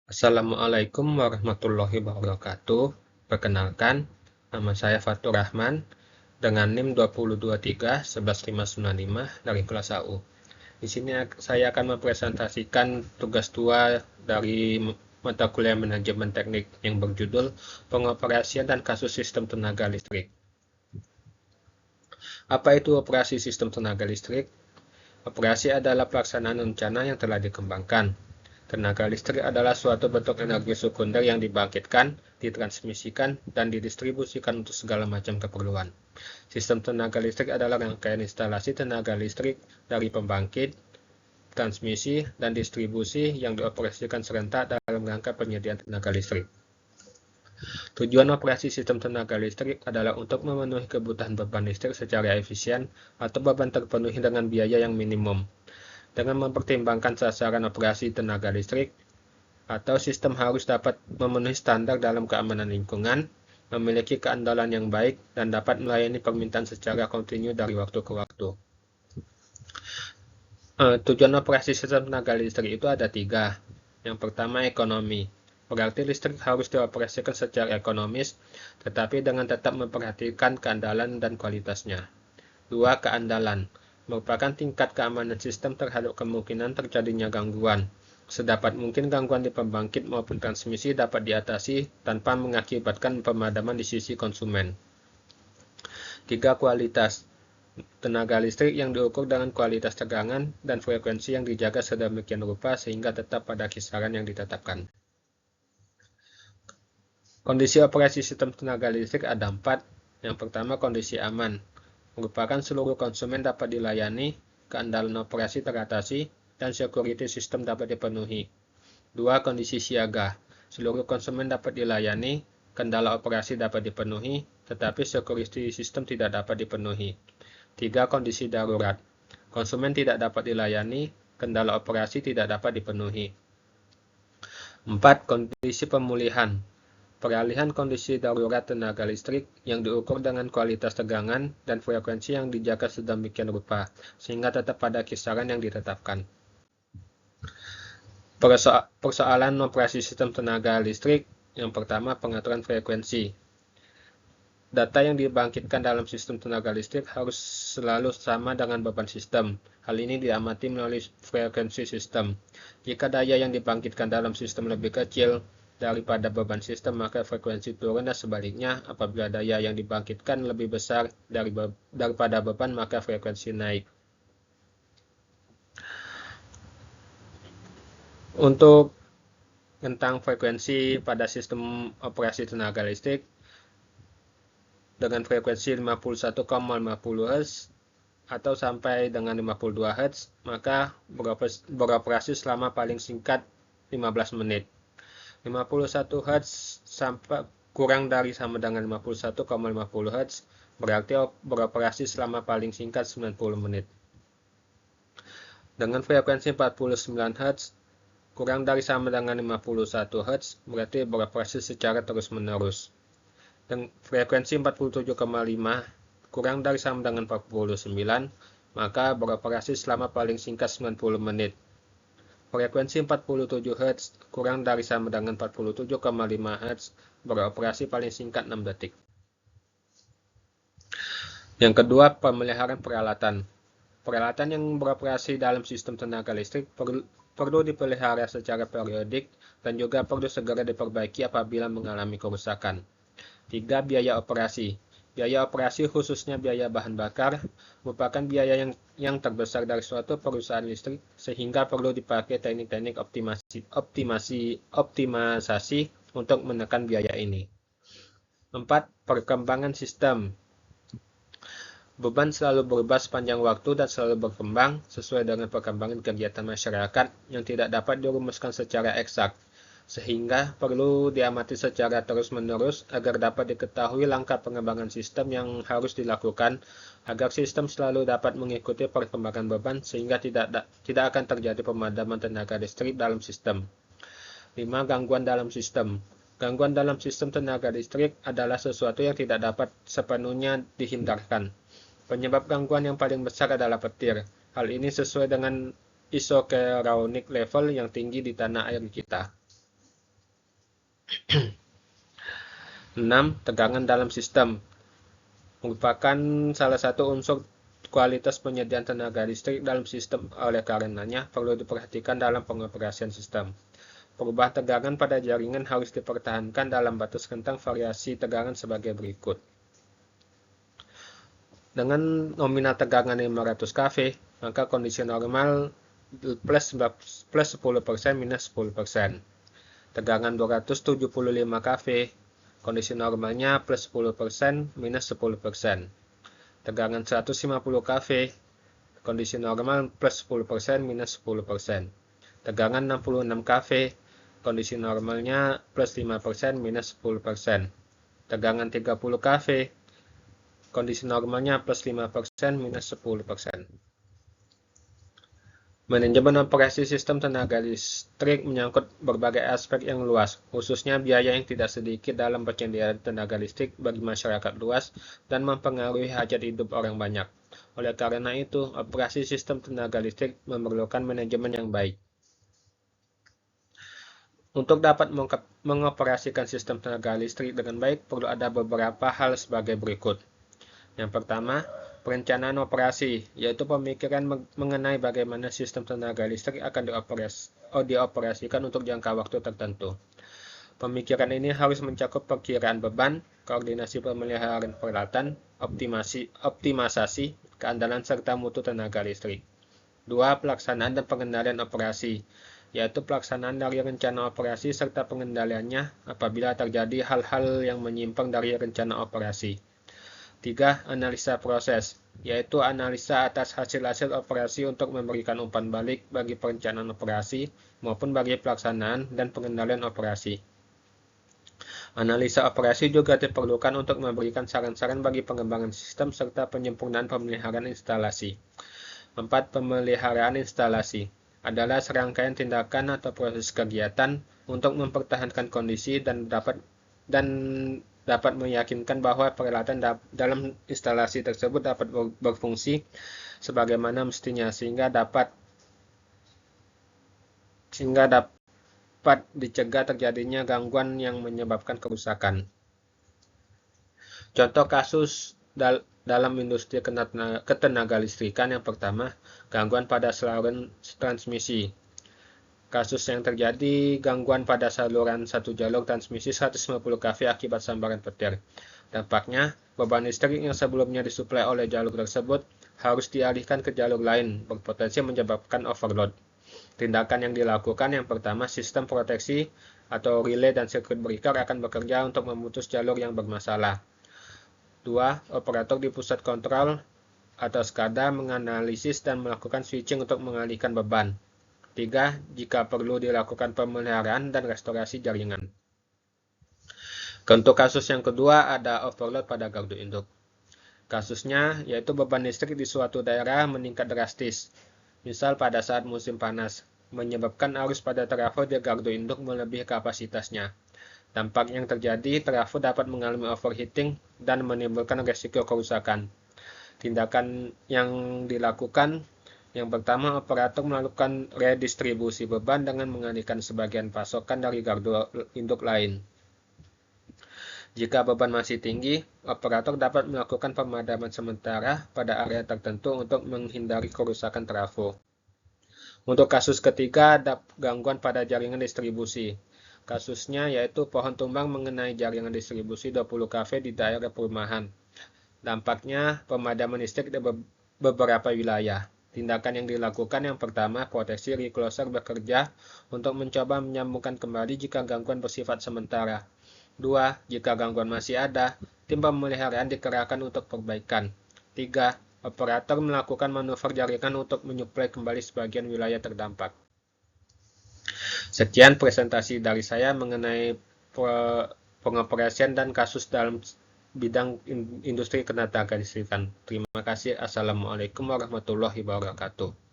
Assalamualaikum warahmatullahi wabarakatuh. Perkenalkan, nama saya Fatur Rahman dengan NIM 202311595 dari kelas AU. Di sini saya akan mempresentasikan tugas 2 dari mata kuliah manajemen teknik yang berjudul Pengoperasian dan Kasus Sistem Tenaga Listrik. Apa itu operasi sistem tenaga listrik? Operasi adalah pelaksanaan rencana yang telah dikembangkan. Tenaga listrik adalah suatu bentuk energi sekunder yang dibangkitkan, ditransmisikan, dan didistribusikan untuk segala macam keperluan. Sistem tenaga listrik adalah rangkaian instalasi tenaga listrik dari pembangkit, transmisi, dan distribusi yang dioperasikan serentak dalam rangka penyediaan tenaga listrik. Tujuan operasi sistem tenaga listrik adalah untuk memenuhi kebutuhan beban listrik secara efisien atau beban terpenuhi dengan biaya yang minimum. Dengan mempertimbangkan sasaran operasi tenaga listrik, atau sistem harus dapat memenuhi standar dalam keamanan lingkungan, memiliki keandalan yang baik, dan dapat melayani permintaan secara kontinu dari waktu ke waktu. Tujuan operasi sistem tenaga listrik itu ada 3. Yang pertama, ekonomi. Berarti listrik harus dioperasikan secara ekonomis, tetapi dengan tetap memperhatikan keandalan dan kualitasnya. 2. Keandalan. Merupakan tingkat keamanan sistem terhadap kemungkinan terjadinya gangguan. Sedapat mungkin gangguan di pembangkit maupun transmisi dapat diatasi tanpa mengakibatkan pemadaman di sisi konsumen. 3. Kualitas. Tenaga listrik yang diukur dengan kualitas tegangan dan frekuensi yang dijaga sedemikian rupa sehingga tetap pada kisaran yang ditetapkan. Kondisi operasi sistem tenaga listrik ada 4. Yang pertama, kondisi aman. Merupakan seluruh konsumen dapat dilayani, keandalan operasi teratasi, dan security system dapat dipenuhi. 2. Kondisi siaga. Seluruh konsumen dapat dilayani, kendala operasi dapat dipenuhi, tetapi security system tidak dapat dipenuhi. 3. Kondisi darurat. Konsumen tidak dapat dilayani, kendala operasi tidak dapat dipenuhi. 4. Kondisi pemulihan. Peralihan kondisi darurat tenaga listrik yang diukur dengan kualitas tegangan dan frekuensi yang dijaga sedemikian rupa, sehingga tetap pada kisaran yang ditetapkan. Persoalan operasi sistem tenaga listrik. Yang pertama, pengaturan frekuensi. Data yang dibangkitkan dalam sistem tenaga listrik harus selalu sama dengan beban sistem. Hal ini diamati melalui frekuensi sistem. Jika daya yang dibangkitkan dalam sistem lebih kecil daripada beban sistem, maka frekuensi turun, dan sebaliknya, apabila daya yang dibangkitkan lebih besar daripada beban, maka frekuensi naik. Untuk tentang frekuensi pada sistem operasi tenaga listrik, dengan frekuensi 51,50 Hz atau sampai dengan 52 Hz, maka beroperasi selama paling singkat 15 menit. 51 Hz sampai kurang dari sama dengan 51,50 Hz berarti beroperasi selama paling singkat 90 menit. Dengan frekuensi 49 Hz kurang dari sama dengan 51 Hz berarti beroperasi secara terus-menerus. Dan frekuensi 47,5 kurang dari sama dengan 49, maka beroperasi selama paling singkat 90 menit. Frekuensi 47 Hz kurang dari sama dengan 47,5 Hz beroperasi paling singkat 6 detik. Yang kedua, pemeliharaan peralatan. Peralatan yang beroperasi dalam sistem tenaga listrik perlu dipelihara secara periodik dan juga perlu segera diperbaiki apabila mengalami kerusakan. 3. Biaya operasi. Biaya operasi, khususnya biaya bahan bakar, merupakan biaya yang terbesar dari suatu perusahaan listrik, sehingga perlu dipakai teknik-teknik optimalisasi untuk menekan biaya ini. 4. Perkembangan sistem. Beban selalu berubah sepanjang waktu dan selalu berkembang sesuai dengan perkembangan kegiatan masyarakat yang tidak dapat dirumuskan secara eksak, sehingga perlu diamati secara terus-menerus agar dapat diketahui langkah pengembangan sistem yang harus dilakukan agar sistem selalu dapat mengikuti perkembangan beban sehingga tidak akan terjadi pemadaman tenaga listrik dalam sistem. 5. Gangguan dalam sistem. Gangguan dalam sistem tenaga listrik adalah sesuatu yang tidak dapat sepenuhnya dihindarkan. Penyebab gangguan yang paling besar adalah petir. Hal ini sesuai dengan isoceronic level yang tinggi di tanah air kita. 6. Tegangan dalam sistem merupakan salah satu unsur kualitas penyediaan tenaga listrik dalam sistem, oleh karenanya perlu diperhatikan dalam pengoperasian sistem. Perubahan tegangan pada jaringan harus dipertahankan dalam batas rentang variasi tegangan sebagai berikut. Dengan nominal tegangan 500 kV, maka kondisi normal plus 10% minus 10%. Tegangan 275 kV, kondisi normalnya plus 10% minus 10%. Tegangan 150 kV, kondisi normal plus 10% minus 10%. Tegangan 66 kV, kondisi normalnya plus 5% minus 10%. Tegangan 30 kV, kondisi normalnya plus 5% minus 10%. Manajemen operasi sistem tenaga listrik menyangkut berbagai aspek yang luas, khususnya biaya yang tidak sedikit dalam penyediaan tenaga listrik bagi masyarakat luas dan mempengaruhi hajat hidup orang banyak. Oleh karena itu, operasi sistem tenaga listrik memerlukan manajemen yang baik. Untuk dapat mengoperasikan sistem tenaga listrik dengan baik, perlu ada beberapa hal sebagai berikut. Yang pertama, perencanaan operasi, yaitu pemikiran mengenai bagaimana sistem tenaga listrik akan dioperasikan untuk jangka waktu tertentu. Pemikiran ini harus mencakup perkiraan beban, koordinasi pemeliharaan peralatan, optimisasi, keandalan serta mutu tenaga listrik. 2. Pelaksanaan dan pengendalian operasi, yaitu pelaksanaan dari rencana operasi serta pengendaliannya apabila terjadi hal-hal yang menyimpang dari rencana operasi. 3. Analisa proses, yaitu analisa atas hasil-hasil operasi untuk memberikan umpan balik bagi perencanaan operasi maupun bagi pelaksanaan dan pengendalian operasi. Analisa operasi juga diperlukan untuk memberikan saran-saran bagi pengembangan sistem serta penyempurnaan pemeliharaan instalasi. 4. Pemeliharaan instalasi adalah serangkaian tindakan atau proses kegiatan untuk mempertahankan kondisi dan dapat meyakinkan bahwa peralatan dalam instalasi tersebut dapat berfungsi sebagaimana mestinya sehingga dapat dicegah terjadinya gangguan yang menyebabkan kerusakan. Contoh kasus dalam industri ketenagalistrikan yang pertama, gangguan pada saluran transmisi. Kasus yang terjadi gangguan pada saluran satu jalur transmisi 150 kV akibat sambaran petir. Dampaknya, beban listrik yang sebelumnya disuplai oleh jalur tersebut harus dialihkan ke jalur lain, berpotensi menyebabkan overload. Tindakan yang dilakukan yang pertama, sistem proteksi atau relay dan circuit breaker akan bekerja untuk memutus jalur yang bermasalah. 2. Operator di pusat kontrol atau SCADA menganalisis dan melakukan switching untuk mengalihkan beban. 3. Jika perlu dilakukan pemeliharaan dan restorasi jaringan. Untuk kasus yang kedua ada overload pada gardu induk. Kasusnya yaitu beban listrik di suatu daerah meningkat drastis, misal pada saat musim panas, menyebabkan arus pada trafo di gardu induk melebihi kapasitasnya. Dampak yang terjadi, trafo dapat mengalami overheating dan menimbulkan resiko kerusakan. Tindakan yang dilakukan, yang pertama, operator melakukan redistribusi beban dengan mengalihkan sebagian pasokan dari gardu induk lain. Jika beban masih tinggi, operator dapat melakukan pemadaman sementara pada area tertentu untuk menghindari kerusakan trafo. Untuk kasus ketiga, ada gangguan pada jaringan distribusi. Kasusnya yaitu pohon tumbang mengenai jaringan distribusi 20 kV di daerah perumahan. Dampaknya pemadaman listrik di beberapa wilayah. Tindakan yang dilakukan yang pertama, proteksi recloser bekerja untuk mencoba menyambungkan kembali jika gangguan bersifat sementara. 2. Jika gangguan masih ada, tim pemeliharaan dikerahkan untuk perbaikan. 3. Operator melakukan manuver jaringan untuk menyuplai kembali sebagian wilayah terdampak. Sekian presentasi dari saya mengenai pengoperasian dan kasus dalam bidang industri ketenagalistrikan. Terima kasih. Assalamualaikum warahmatullahi wabarakatuh.